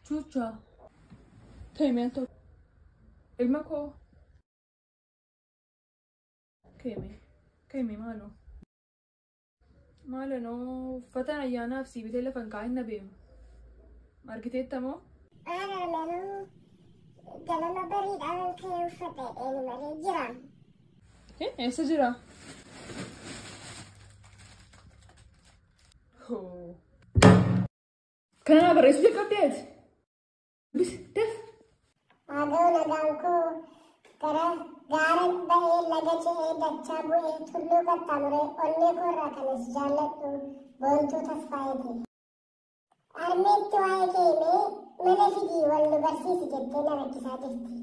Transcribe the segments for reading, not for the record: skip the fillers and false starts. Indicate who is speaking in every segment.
Speaker 1: Chucha. Kaimiento. Ilmako. Kaimi maalo. Maalo no fatan ayyaanaaf si bitee lafan kaa'in na beemu. Margiteetta moo?
Speaker 2: Leenuu galama bariidhaan kee uffadheedheeni malee jira.
Speaker 1: Eessa jira? Kana barreessuu jalqabdeeti? Bis def.
Speaker 2: Adoo nagaan koo gara gaara bahee laga ce'ee dachaa bu'ee tulluu qaxxaamuree onnee koo irraa kanas jaalladhu boontuu tasfaayeeti. Harmeetti waa'ee kee himee mana fidii wal nu barsiisi jettee na rakkisaa jirti.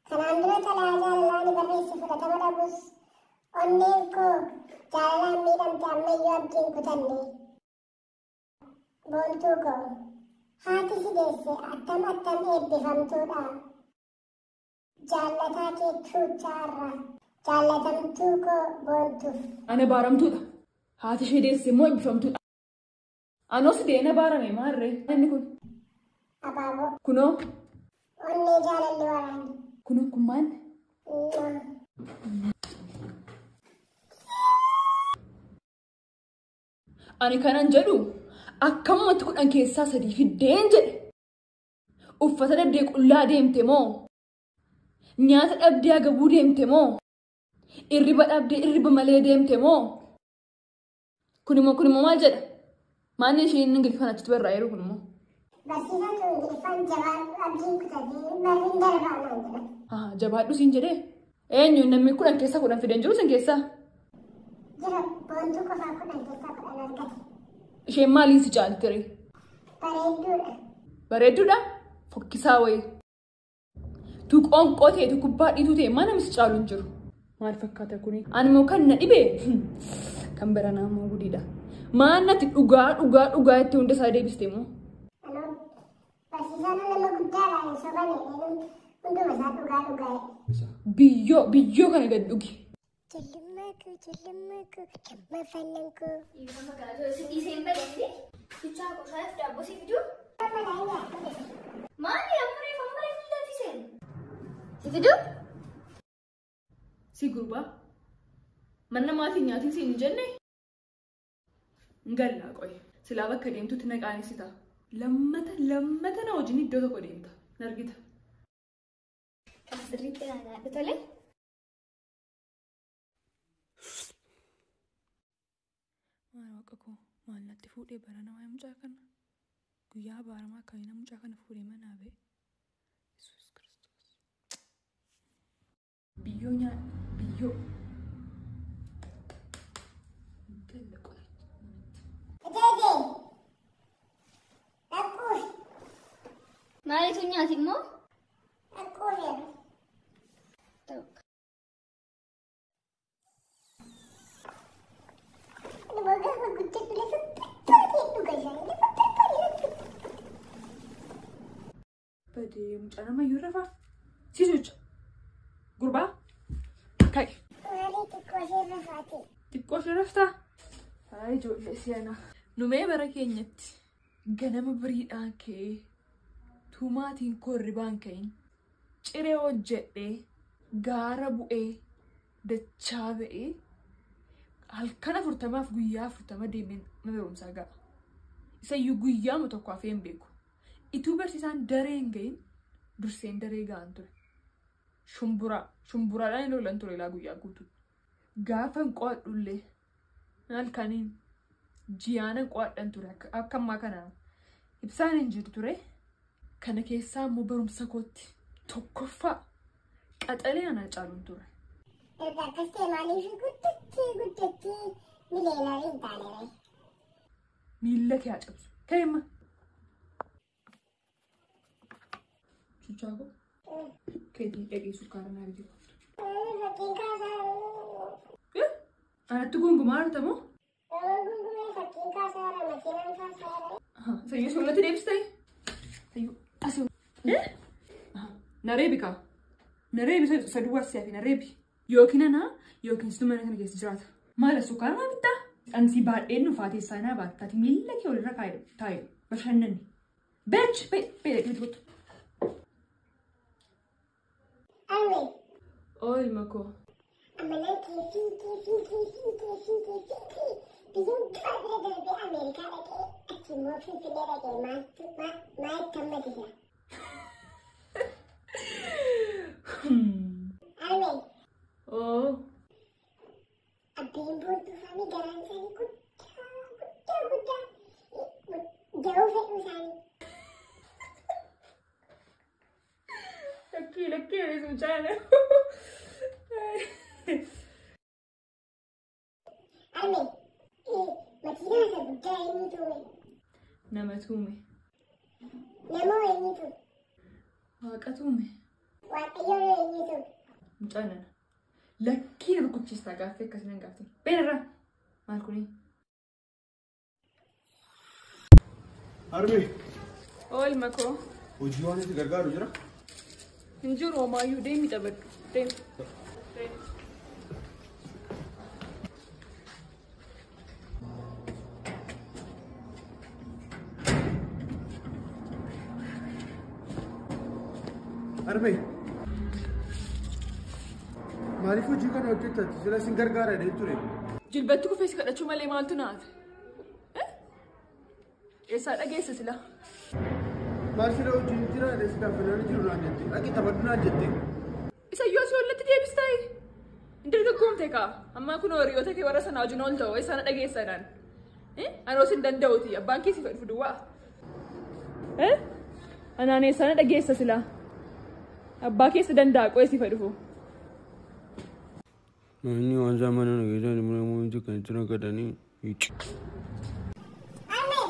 Speaker 2: Kanaan dura xalayaa jaalalaa ni barreessi fudhatama dhabus onneen koo jaalalaan miidhamte ammayyuu abdiin kutanne. Boontuu koo haati si deesse attam eebbifamtuudha. Jaallataa kee tuuchaarra jaallatamtuu koo boontuuf.
Speaker 1: Ana baaramtuudha. Haati ishee deesse immoo eebbifamtuudha. Anos deena baarame maarree inni kun.
Speaker 2: Abaaboo.
Speaker 1: Kunoo.
Speaker 2: Onnee jaalalli waraanni.
Speaker 1: Kunoo kun maal? Ani kanan jedhu akkamumatti 10 keessaa 3 fiddeen jedhe. Uffata dhabdee qullaa deemte moo? Nyaata dhabdee agabuu deemte moo? Irriba dhabdee irriba malee deemte moo? Kunimmoo maal jedha? Maanni isheen Ingiliffaan achitti barraa'eeru kunimmoo?
Speaker 2: Barsiisatu Ingiliffaan jabaadhu abdiin kutatee barriin darbaa naan jedha.
Speaker 1: Jabaadhu siin jedhee? Eenyu namni 10 keessaa 10 fideen jiru sin keessaa?
Speaker 2: Jira boontuu qofaa 10 keessaa 10 argate.
Speaker 1: Isheen maaliin si caalti ree?
Speaker 2: Bareedduudha.
Speaker 1: Bareedduudha? Fokkisaa wayii. Tu qoonqoo ta'e tu kubbaa dhiituu ta'e maa namni si caalu hin jiru? Maal fakkaata kuni? Ani immoo kan na dhibee kan baranaa immoo gudiidha. Maan natti dhugaa itti hunda isaa deebiste moo?
Speaker 2: Barsiisaan nama guddaadha hin sobane hunduma isaa dhugaa.
Speaker 1: Biyyoo kana gad dhugi.
Speaker 2: Jallimmaku jamma fannanku.
Speaker 3: Ibu magaalaa sini sempat ini. Bicara aku saya sudah bos itu. Mana yang mereka tidak bisa? Situ?
Speaker 1: Si gurba? Mana mati nyati si injenne? Enggak lah koi. Sila bakka deemtutti naqaan sita. Lammata na wajjin iddoo tokko deemta. Nargita.
Speaker 3: Asirriitti naannaa dhutole.
Speaker 1: Maal waaqa koo maal natti fuudhee barana waa'ee mucaa kana guyyaa baaramaa akkamii mucaa kana fuudhee manaa ba'e Yesuus Kiristoos. Biyyoo nyaadha biyyoo.
Speaker 3: Maalitu nyaati immoo?
Speaker 2: Akkuufiidha. Gaafa guddatu lafa baay'ee dhuga isaanii
Speaker 1: badee mucaa namayyuu rafaa siisucha gurbaa ka'e.
Speaker 2: Maalii xiqqoo ishee rafaati?
Speaker 1: Xiqqoo ishee raftaa? Haa ijoollee si'anaa. Numee bara keenyatti ganama biriidhaan ka'ee tuumaatiin koo hirribaan ka'in ciree hojjedhee gaara bu'ee dachaa ba'ee halkan 40 guyyaa 40 deemeen mana barumsaa ga'a. Isayyuu guyyaa mu tokko hafee hin beeku. Ituu barsiisaan daree hin gahin durseen daree ga'an ture. Shumburaadhaan lolan ture laa guyyaa guutuu. Gaafa hin qo'adhullee halkaniin jiyaanan qo'adhan ture akka ammaa kana ibsaan hin jiru ture. Kana keessaa immoo barumsa kootti tokkoffaa qaxalee ana caaluun ture.
Speaker 2: Akkasii maaliif guddatti mileelaa hin taane?
Speaker 1: Miila kee haa cabsu. Ka'eemma. Chuchaako. Keetii dhageessuuf karanaa jiru.
Speaker 2: Fakkiin kaasaa.
Speaker 1: Anatti gungumaa arta moo?
Speaker 2: Gungumee fakkiin kaasaa makiinaan kaasaa.
Speaker 1: Sayyuu soolatti deebistee? Sayyuu asii. Nareebi kaa. Nareebi saduu warsii hafi nareebi. Yookiin anaa yookiin situ mana kana keessa jiraata. Maal sukkaara maa bittaa? Ansi baadheen nufaatee saanaa baattaati miila kee walirra taa'e bashannanni. Beech beelatti bittu.
Speaker 2: Alwe.
Speaker 1: Oo ilma koo.
Speaker 2: Amalaan keefii. Biyyoon dura darbee Ameerikaa dhaqee achi immoo Finfinnee dhaqee maalitti hammatisa? Alwe.
Speaker 1: Oo.
Speaker 2: Abbeen boontuu faanii garaan isaanii guddaa ga'uu fedhu isaanii.
Speaker 1: Lakkii suuchaana.
Speaker 2: Alwe. Makiinaa isa guddaa eenyu tuume?
Speaker 1: Nama tuume.
Speaker 2: Namoo eenyu tuume?
Speaker 1: Waaqa tuume.
Speaker 2: Waaqayyoon eenyu tuume?
Speaker 1: Mucaanana. Lakkii na rukuchiistaa gaaffii akkasii nan gaafatan. Beerra maal kuni?
Speaker 4: Arbi.
Speaker 1: Oo ilma koo.
Speaker 4: Hojii waan itti gargaaru jira?
Speaker 1: Hin jiru homaayyuu deemi taphadhu. Deemi.
Speaker 4: Arbi. Maaliif hojii kana hojjettati? Sila sin gargaara jedhee ture.
Speaker 1: Jilbatti kufees kadhachuu malee maaltu naate? Eessaa dhageessa sila?
Speaker 4: Maal sila hojii jira jedhee si gaafannaan jiru naan jette. Dhaqi taphadhu naan jette.
Speaker 1: Isa yoo si walitti deebistee? Hin dargaggoomte kaa? Ammaa kun horiyoota kee warra sanaa wajjin ol ta'u eessaan dhageessanaan? Anoos hin danda'uti abbaan keessi fedhu duwwaa. Anaan eessaan dhageessa sila? Abbaa keessa danda'a qo'eessi fedhu.
Speaker 4: Inni waan zamana nageessaan immoo namoonni kan itti naqatanii hiici.
Speaker 2: Alwe.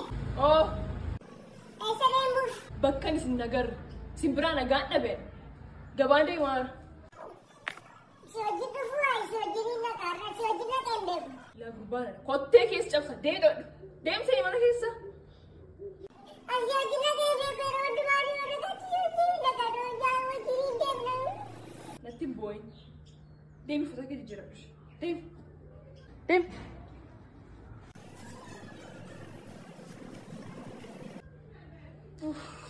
Speaker 1: Oo.
Speaker 2: Eessa deemuuf?
Speaker 1: Bakka isin nagarra. Isin biraa nagaan dhabe. Gabaan deemaa.
Speaker 2: Si hojii dhufuu haa si hojii hin naqaarra si hojii naqeen beeku.
Speaker 1: Lagubbaan kottee keessa cabsa deedodha. Deemsee mana keessa.
Speaker 2: Asi hojii naqee beeku yeroo hundumaa ni warra gatii hojii hin naqadhu hojii hin deemnu.
Speaker 1: Natti hin boo'in. Deemi uffata kee jijjiiradhu. Deemi. Deemi. Uff.